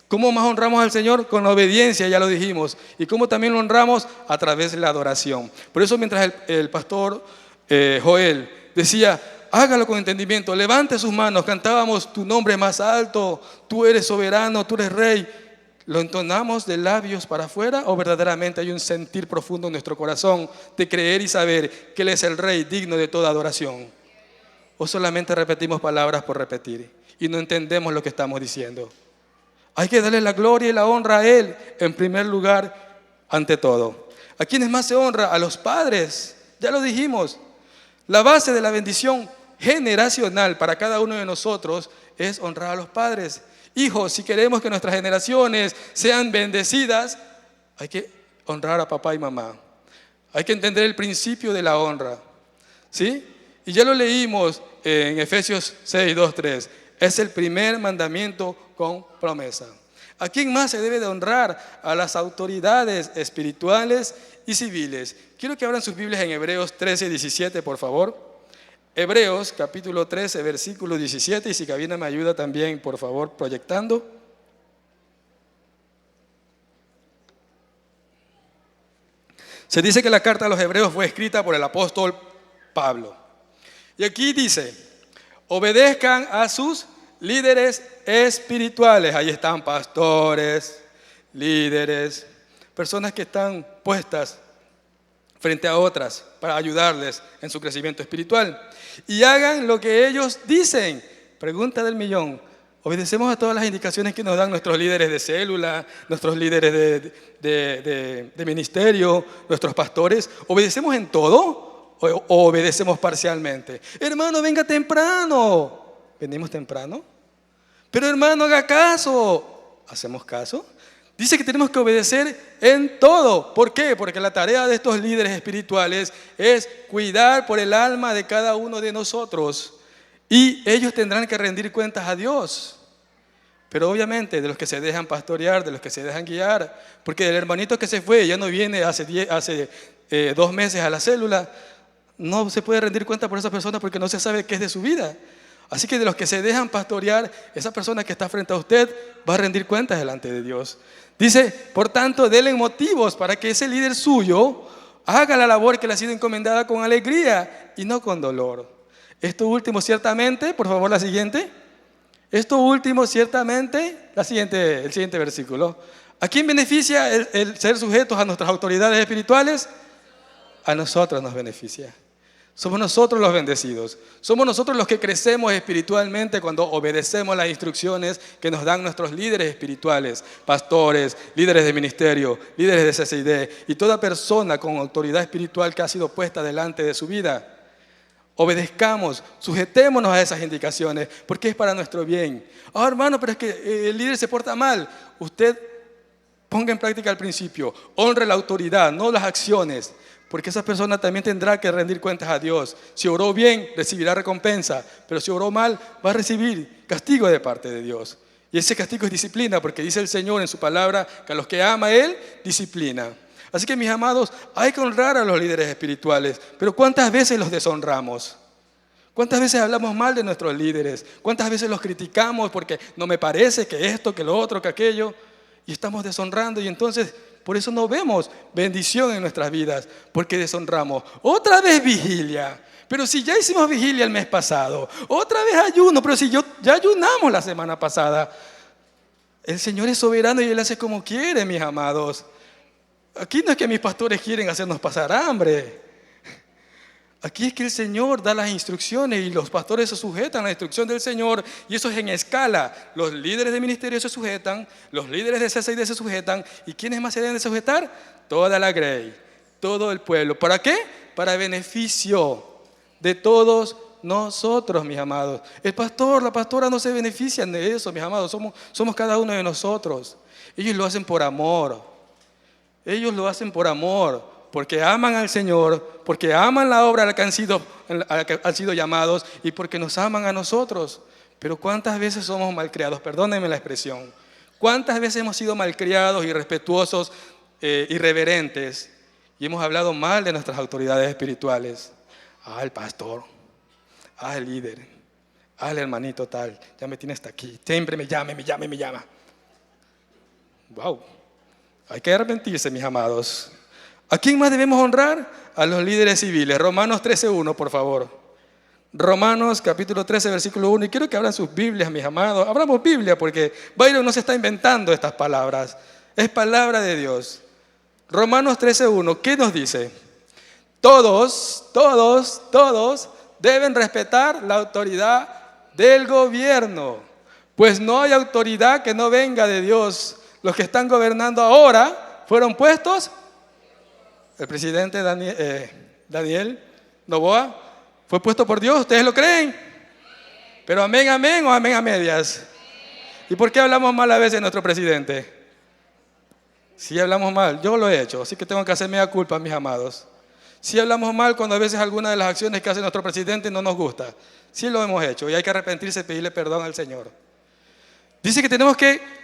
¿Cómo más honramos al Señor? Con la obediencia, ya lo dijimos. Y cómo también lo honramos a través de la adoración. Por eso mientras el pastor Joel decía, hágalo con entendimiento, levante sus manos, cantábamos tu nombre más alto, tú eres soberano, tú eres Rey. ¿Lo entonamos de labios para afuera o verdaderamente hay un sentir profundo en nuestro corazón de creer y saber que Él es el Rey digno de toda adoración? ¿O solamente repetimos palabras por repetir y no entendemos lo que estamos diciendo? Hay que darle la gloria y la honra a Él en primer lugar ante todo. ¿A quiénes más se honra? A los padres. Ya lo dijimos. La base de la bendición generacional para cada uno de nosotros es honrar a los padres. Hijos, si queremos que nuestras generaciones sean bendecidas, hay que honrar a papá y mamá. Hay que entender el principio de la honra. ¿Sí? Y ya lo leímos en Efesios 6:2-3. Es el primer mandamiento con promesa. ¿A quién más se debe de honrar? A las autoridades espirituales y civiles. Quiero que abran sus Biblias en Hebreos 13:17, por favor. Hebreos capítulo 13, versículo 17, y si cabina me ayuda también, por favor, proyectando. Se dice que la carta a los Hebreos fue escrita por el apóstol Pablo. Y aquí dice, obedezcan a sus líderes espirituales. Ahí están pastores, líderes, personas que están puestas frente a otras para ayudarles en su crecimiento espiritual. Y hagan lo que ellos dicen. Pregunta del millón. ¿Obedecemos a todas las indicaciones que nos dan nuestros líderes de célula, nuestros líderes de ministerio, nuestros pastores? ¿Obedecemos en todo o obedecemos parcialmente? Hermano, venga temprano. ¿Venimos temprano? Pero hermano, haga caso. ¿Hacemos caso? Dice que tenemos que obedecer en todo. ¿Por qué? Porque la tarea de estos líderes espirituales es cuidar por el alma de cada uno de nosotros. Y ellos tendrán que rendir cuentas a Dios. Pero obviamente de los que se dejan pastorear, de los que se dejan guiar, porque el hermanito que se fue, ya no viene hace 2 meses a la célula, no se puede rendir cuenta por esa persona porque no se sabe qué es de su vida. Así que de los que se dejan pastorear, esa persona que está frente a usted va a rendir cuentas delante de Dios. Dice, por tanto, denle motivos para que ese líder suyo haga la labor que le ha sido encomendada con alegría y no con dolor. Esto último ciertamente, por favor la siguiente. Esto último ciertamente, el siguiente versículo. ¿A quién beneficia el ser sujetos a nuestras autoridades espirituales? A nosotros nos beneficia. Somos nosotros los bendecidos. Somos nosotros los que crecemos espiritualmente cuando obedecemos las instrucciones que nos dan nuestros líderes espirituales, pastores, líderes de ministerio, líderes de CCID y toda persona con autoridad espiritual que ha sido puesta delante de su vida. Obedezcamos, sujetémonos a esas indicaciones porque es para nuestro bien. Hermano, pero es que el líder se porta mal. Usted ponga en práctica el principio, honre la autoridad, no las acciones. Porque esa persona también tendrá que rendir cuentas a Dios. Si oró bien, recibirá recompensa. Pero si oró mal, va a recibir castigo de parte de Dios. Y ese castigo es disciplina, porque dice el Señor en su palabra que a los que ama Él, disciplina. Así que mis amados, hay que honrar a los líderes espirituales. Pero ¿cuántas veces los deshonramos? ¿Cuántas veces hablamos mal de nuestros líderes? ¿Cuántas veces los criticamos porque no me parece que esto, que lo otro, que aquello? Y estamos deshonrando y entonces... Por eso no vemos bendición en nuestras vidas, porque deshonramos. Otra vez vigilia, pero si ya hicimos vigilia el mes pasado. Otra vez ayuno, pero si ya ayunamos la semana pasada. El Señor es soberano y Él hace como quiere, mis amados. Aquí no es que mis pastores quieren hacernos pasar hambre. Aquí es que el Señor da las instrucciones y los pastores se sujetan a la instrucción del Señor y eso es en escala. Los líderes de ministerio se sujetan, los líderes de CCID se sujetan y ¿quiénes más se deben de sujetar? Toda la grey, todo el pueblo. ¿Para qué? Para beneficio de todos nosotros, mis amados. El pastor, la pastora no se benefician de eso, mis amados. Somos cada uno de nosotros. Ellos lo hacen por amor. Ellos lo hacen por amor. Porque aman al Señor, porque aman la obra a la que han sido llamados y porque nos aman a nosotros. Pero ¿cuántas veces somos malcriados? Perdónenme la expresión. ¿Cuántas veces hemos sido malcriados, irrespetuosos, irreverentes y hemos hablado mal de nuestras autoridades espirituales? El pastor, el líder, el hermanito tal, ya me tiene hasta aquí, siempre me llama. Wow, hay que arrepentirse, mis amados. ¿A quién más debemos honrar? A los líderes civiles. Romanos 13:1, por favor. Romanos capítulo 13, versículo 1. Y quiero que abran sus Biblias, mis amados. Abramos Biblia porque Byron no se está inventando estas palabras. Es palabra de Dios. Romanos 13:1. ¿Qué nos dice? Todos deben respetar la autoridad del gobierno. Pues no hay autoridad que no venga de Dios. Los que están gobernando ahora fueron puestos... El presidente Daniel Noboa fue puesto por Dios, ¿ustedes lo creen? Pero amén o amén a medias. ¿Y por qué hablamos mal a veces de nuestro presidente? Sí hablamos mal, yo lo he hecho, así que tengo que hacerme la culpa, mis amados. Sí hablamos mal cuando a veces alguna de las acciones que hace nuestro presidente no nos gusta. Sí lo hemos hecho y hay que arrepentirse y pedirle perdón al Señor. Dice que tenemos que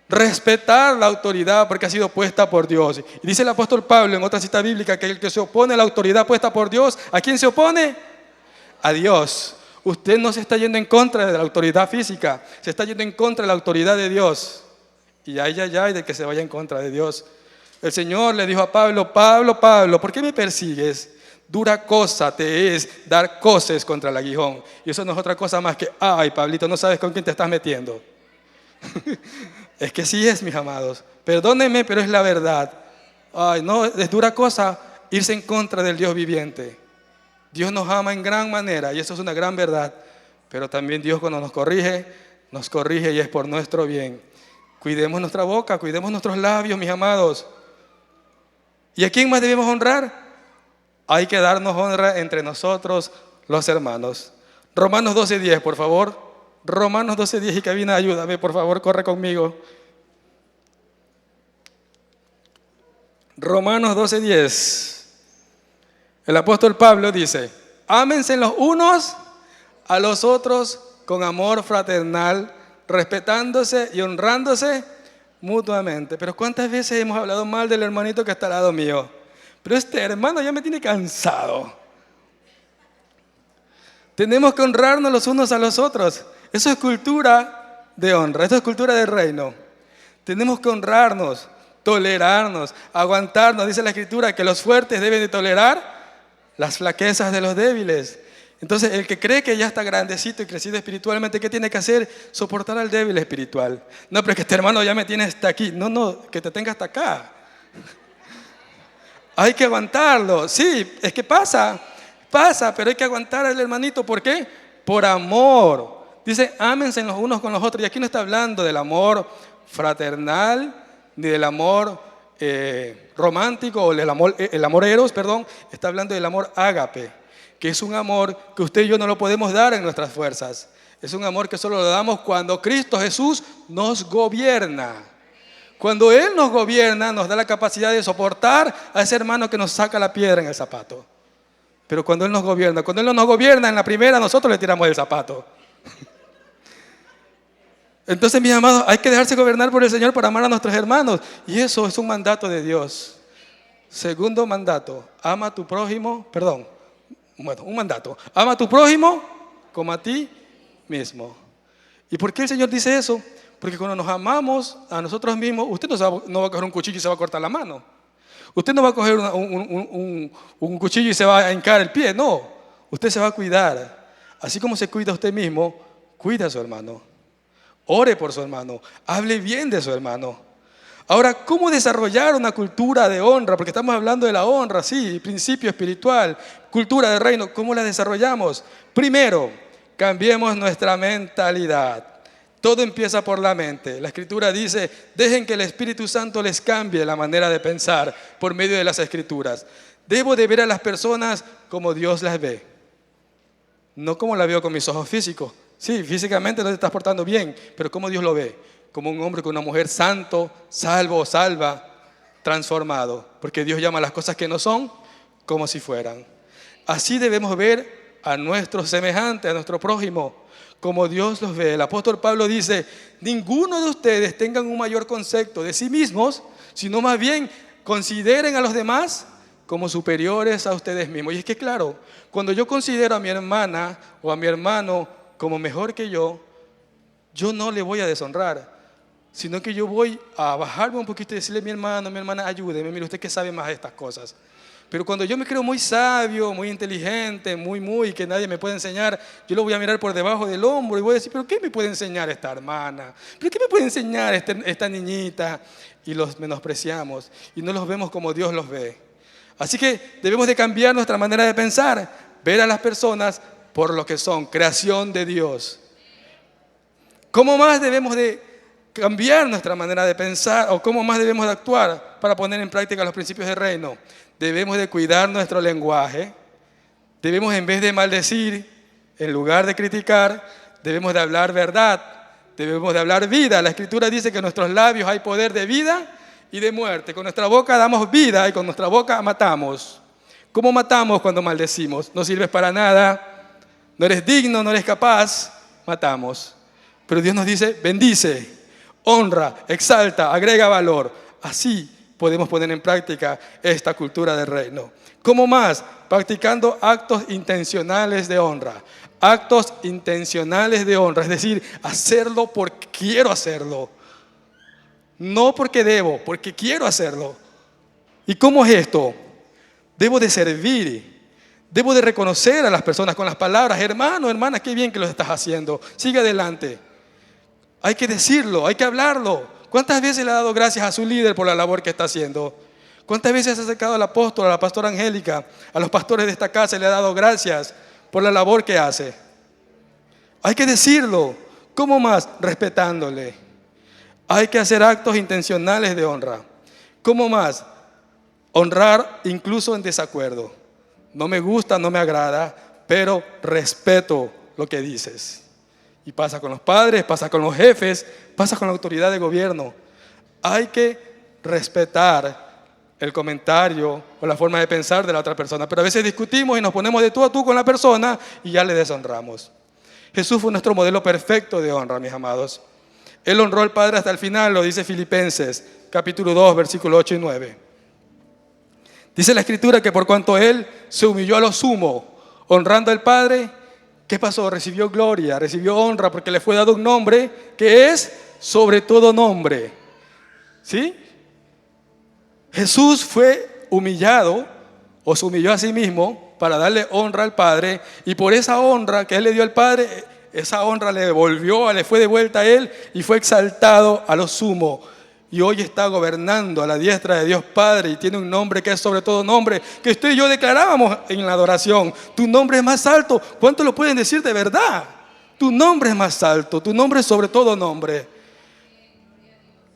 respetar la autoridad porque ha sido puesta por Dios. Y dice el apóstol Pablo en otra cita bíblica que el que se opone a la autoridad puesta por Dios, ¿a quién se opone? A Dios. Usted no se está yendo en contra de la autoridad física, se está yendo en contra de la autoridad de Dios. Y ay de que se vaya en contra de Dios. El Señor le dijo a Pablo, Pablo, ¿por qué me persigues? Dura cosa te es dar coces contra el aguijón. Y eso no es otra cosa más que, Pablito, no sabes con quién te estás metiendo. Es que sí es, mis amados. Perdónenme, pero es la verdad. No, es dura cosa irse en contra del Dios viviente. Dios nos ama en gran manera y eso es una gran verdad. Pero también Dios cuando nos corrige y es por nuestro bien. Cuidemos nuestra boca, cuidemos nuestros labios, mis amados. ¿Y a quién más debemos honrar? Hay que darnos honra entre nosotros, los hermanos. Romanos 12:10, por favor. Romanos 12:10 y cabina, ayúdame, por favor, corre conmigo. Romanos 12:10. El apóstol Pablo dice: ámense los unos a los otros con amor fraternal, respetándose y honrándose mutuamente. Pero ¿cuántas veces hemos hablado mal del hermanito que está al lado mío? Pero este hermano ya me tiene cansado. Tenemos que honrarnos los unos a los otros. Eso es cultura de honra, eso es cultura del reino. Tenemos que honrarnos, tolerarnos, aguantarnos. Dice la Escritura que los fuertes deben de tolerar las flaquezas de los débiles. Entonces, el que cree que ya está grandecito y crecido espiritualmente, ¿qué tiene que hacer? Soportar al débil espiritual. No, pero es que este hermano ya me tiene hasta aquí. No, que te tenga hasta acá. Hay que aguantarlo. Sí, es que pasa, pero hay que aguantar al hermanito. ¿Por qué? Por amor. Dice, ámense los unos con los otros. Y aquí no está hablando del amor fraternal, ni del amor romántico, o el amor eros, perdón. Está hablando del amor ágape, que es un amor que usted y yo no lo podemos dar en nuestras fuerzas. Es un amor que solo lo damos cuando Cristo Jesús nos gobierna. Cuando Él nos gobierna, nos da la capacidad de soportar a ese hermano que nos saca la piedra en el zapato. Pero cuando Él nos gobierna, cuando Él no nos gobierna en la primera, nosotros le tiramos el zapato. Entonces, mis amados, hay que dejarse gobernar por el Señor para amar a nuestros hermanos. Y eso es un mandato de Dios. Segundo mandato, ama a tu prójimo, un mandato. Ama a tu prójimo como a ti mismo. ¿Y por qué el Señor dice eso? Porque cuando nos amamos a nosotros mismos, usted no va a coger un cuchillo y se va a cortar la mano. Usted no va a coger un cuchillo y se va a hincar el pie. No, usted se va a cuidar. Así como se cuida usted mismo, cuida a su hermano. Ore por su hermano. Hable bien de su hermano. Ahora, ¿cómo desarrollar una cultura de honra? Porque estamos hablando de la honra, sí, principio espiritual, cultura de reino. ¿Cómo la desarrollamos? Primero, cambiemos nuestra mentalidad. Todo empieza por la mente. La Escritura dice, dejen que el Espíritu Santo les cambie la manera de pensar por medio de las Escrituras. Debo de ver a las personas como Dios las ve. No como la veo con mis ojos físicos. Sí, físicamente no te estás portando bien, pero como Dios lo ve. Como un hombre con una mujer santo, salvo o salva, transformado. Porque Dios llama a las cosas que no son como si fueran. Así debemos ver a nuestros semejantes, a nuestro prójimo, como Dios los ve. El apóstol Pablo dice, ninguno de ustedes tengan un mayor concepto de sí mismos, sino más bien consideren a los demás como superiores a ustedes mismos. Y es que claro, cuando yo considero a mi hermana o a mi hermano como mejor que yo no le voy a deshonrar, sino que yo voy a bajarme un poquito y decirle, mi hermana, ayúdeme, mire usted que sabe más de estas cosas. Pero cuando yo me creo muy sabio, muy inteligente, que nadie me puede enseñar, yo lo voy a mirar por debajo del hombro y voy a decir, ¿pero qué me puede enseñar esta hermana? ¿Pero qué me puede enseñar esta niñita? Y los menospreciamos y no los vemos como Dios los ve. Así que debemos de cambiar nuestra manera de pensar, ver a las personas por lo que son, creación de Dios. ¿Cómo más debemos de cambiar nuestra manera de pensar o cómo más debemos de actuar para poner en práctica los principios del reino? Debemos de cuidar nuestro lenguaje. Debemos, en vez de maldecir, en lugar de criticar, debemos de hablar verdad. Debemos de hablar vida. La Escritura dice que en nuestros labios hay poder de vida y de muerte. Con nuestra boca damos vida y con nuestra boca matamos. ¿Cómo matamos cuando maldecimos? No sirves para nada, no eres digno, no eres capaz, matamos. Pero Dios nos dice, bendice, honra, exalta, agrega valor. Así podemos poner en práctica esta cultura del reino. ¿Cómo más? Practicando actos intencionales de honra. Actos intencionales de honra, es decir, hacerlo porque quiero hacerlo. No porque debo, porque quiero hacerlo. ¿Y cómo es esto? Debo de servir. Debo de reconocer a las personas con las palabras, hermano, hermana, qué bien que lo estás haciendo. Sigue adelante. Hay que decirlo, hay que hablarlo. ¿Cuántas veces le ha dado gracias a su líder por la labor que está haciendo? ¿Cuántas veces ha acercado al apóstol, a la pastora Angélica, a los pastores de esta casa y le ha dado gracias por la labor que hace? Hay que decirlo. ¿Cómo más? Respetándole. Hay que hacer actos intencionales de honra. ¿Cómo más? Honrar incluso en desacuerdo. No me gusta, no me agrada, pero respeto lo que dices. Y pasa con los padres, pasa con los jefes, pasa con la autoridad de gobierno. Hay que respetar el comentario o la forma de pensar de la otra persona. Pero a veces discutimos y nos ponemos de tú a tú con la persona y ya le deshonramos. Jesús fue nuestro modelo perfecto de honra, mis amados. Él honró al Padre hasta el final, lo dice Filipenses, capítulo 2, versículos 8 y 9. Dice la Escritura que por cuanto Él se humilló a lo sumo, honrando al Padre, ¿qué pasó? Recibió gloria, recibió honra, porque le fue dado un nombre que es sobre todo nombre. ¿Sí? Jesús fue humillado, o se humilló a sí mismo, para darle honra al Padre, y por esa honra que Él le dio al Padre, esa honra le devolvió, le fue de vuelta a Él, y fue exaltado a lo sumo. Y hoy está gobernando a la diestra de Dios Padre, y tiene un nombre que es sobre todo nombre, que usted y yo declarábamos en la adoración. Tu nombre es más alto. ¿Cuánto lo pueden decir de verdad? Tu nombre es más alto, tu nombre es sobre todo nombre.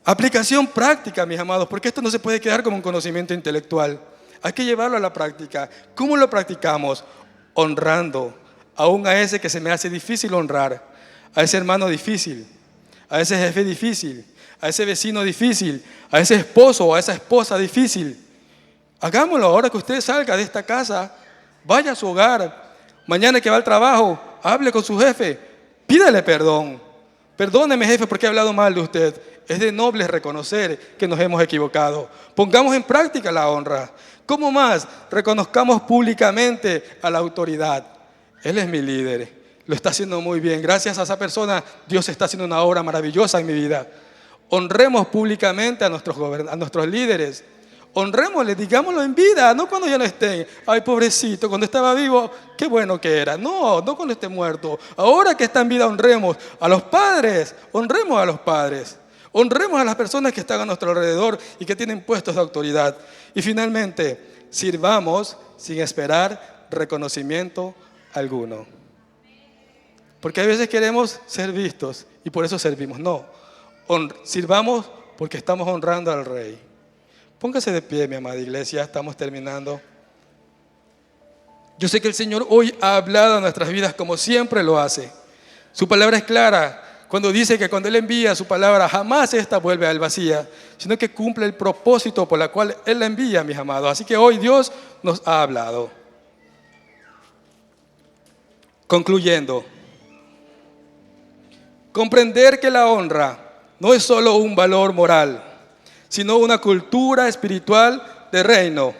Aplicación práctica, mis amados, porque esto no se puede quedar como un conocimiento intelectual. Hay que llevarlo a la práctica. ¿Cómo lo practicamos? Honrando, aún a ese que se me hace difícil honrar, a ese hermano difícil, a ese jefe difícil, a ese vecino difícil, a ese esposo o a esa esposa difícil. Hagámoslo ahora que usted salga de esta casa, vaya a su hogar, mañana que va al trabajo, hable con su jefe, pídale perdón. Perdóneme, jefe, porque he hablado mal de usted. Es de nobles reconocer que nos hemos equivocado. Pongamos en práctica la honra. ¿Cómo más? Reconozcamos públicamente a la autoridad. Él es mi líder, lo está haciendo muy bien. Gracias a esa persona, Dios está haciendo una obra maravillosa en mi vida. Honremos públicamente a nuestros líderes. Honrémosle, digámoslo en vida, no cuando ya no estén. Ay, pobrecito, cuando estaba vivo, qué bueno que era. No cuando esté muerto. Ahora que está en vida, honremos a los padres. Honremos a los padres. Honremos a las personas que están a nuestro alrededor y que tienen puestos de autoridad. Y finalmente, sirvamos sin esperar reconocimiento alguno. Porque a veces queremos ser vistos y por eso servimos. No, sirvamos porque estamos honrando al Rey. Póngase de pie, mi amada iglesia, estamos terminando. Yo sé que el Señor hoy ha hablado a nuestras vidas como siempre lo hace. Su palabra es clara cuando dice que cuando Él envía su palabra, jamás esta vuelve al vacía, sino que cumple el propósito por el cual Él la envía, mis amados. Así que hoy Dios nos ha hablado. Concluyendo, comprender que la honra no es solo un valor moral, sino una cultura espiritual de reino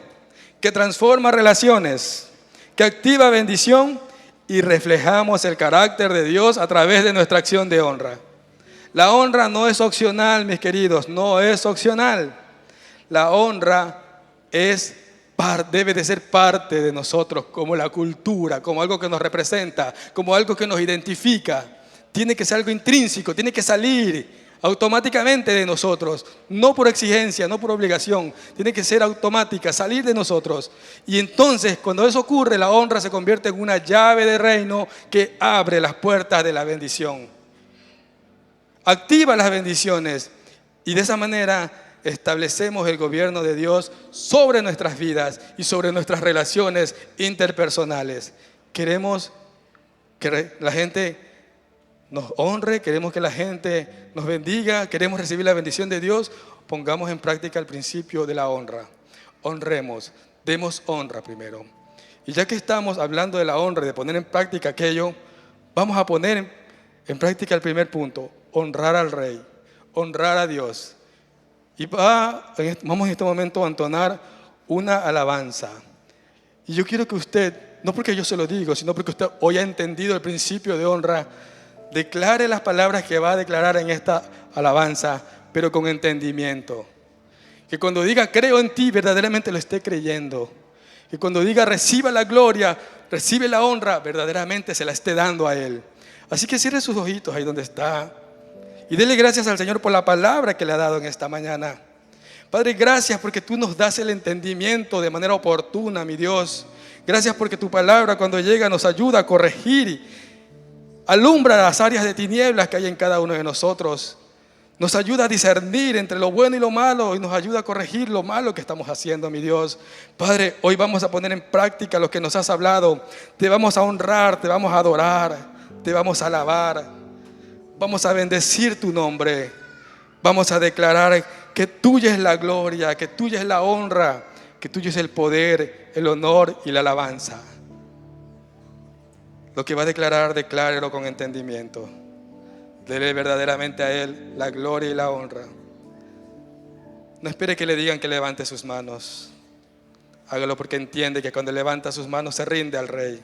que transforma relaciones, que activa bendición y reflejamos el carácter de Dios a través de nuestra acción de honra. La honra no es opcional, mis queridos, no es opcional. La honra debe de ser parte de nosotros, como la cultura, como algo que nos representa, como algo que nos identifica. Tiene que ser algo intrínseco, tiene que salir automáticamente de nosotros, no por exigencia, no por obligación, tiene que ser automática, salir de nosotros. Y entonces, cuando eso ocurre, la honra se convierte en una llave de reino que abre las puertas de la bendición. Activa las bendiciones y de esa manera establecemos el gobierno de Dios sobre nuestras vidas y sobre nuestras relaciones interpersonales. Queremos que la gente nos honre, queremos que la gente nos bendiga, queremos recibir la bendición de Dios. Pongamos en práctica el principio de la honra. Honremos, demos honra primero. Y ya que estamos hablando de la honra y de poner en práctica aquello, vamos a poner en práctica el primer punto: honrar al Rey, honrar a Dios. Y vamos en este momento a entonar una alabanza. Y yo quiero que usted, no porque yo se lo digo, sino porque usted hoy ha entendido el principio de honra, declare las palabras que va a declarar en esta alabanza, pero con entendimiento. Que cuando diga creo en ti, verdaderamente lo esté creyendo. Que cuando diga reciba la gloria, recibe la honra, verdaderamente se la esté dando a Él. Así que cierre sus ojitos ahí donde está y dele gracias al Señor por la palabra que le ha dado en esta mañana. Padre, gracias porque tú nos das el entendimiento de manera oportuna, mi Dios. Gracias porque tu palabra cuando llega nos ayuda a corregir. Alumbra las áreas de tinieblas que hay en cada uno de nosotros. Nos ayuda a discernir entre lo bueno y lo malo y nos ayuda a corregir lo malo que estamos haciendo, mi Dios. Padre, hoy vamos a poner en práctica lo que nos has hablado. Te vamos a honrar, te vamos a adorar, te vamos a alabar. Vamos a bendecir tu nombre. Vamos a declarar que tuya es la gloria, que tuya es la honra, que tuyo es el poder, el honor y la alabanza. Lo que va a declarar, declárelo con entendimiento. Dele verdaderamente a Él la gloria y la honra. No espere que le digan que levante sus manos. Hágalo porque entiende que cuando levanta sus manos se rinde al Rey.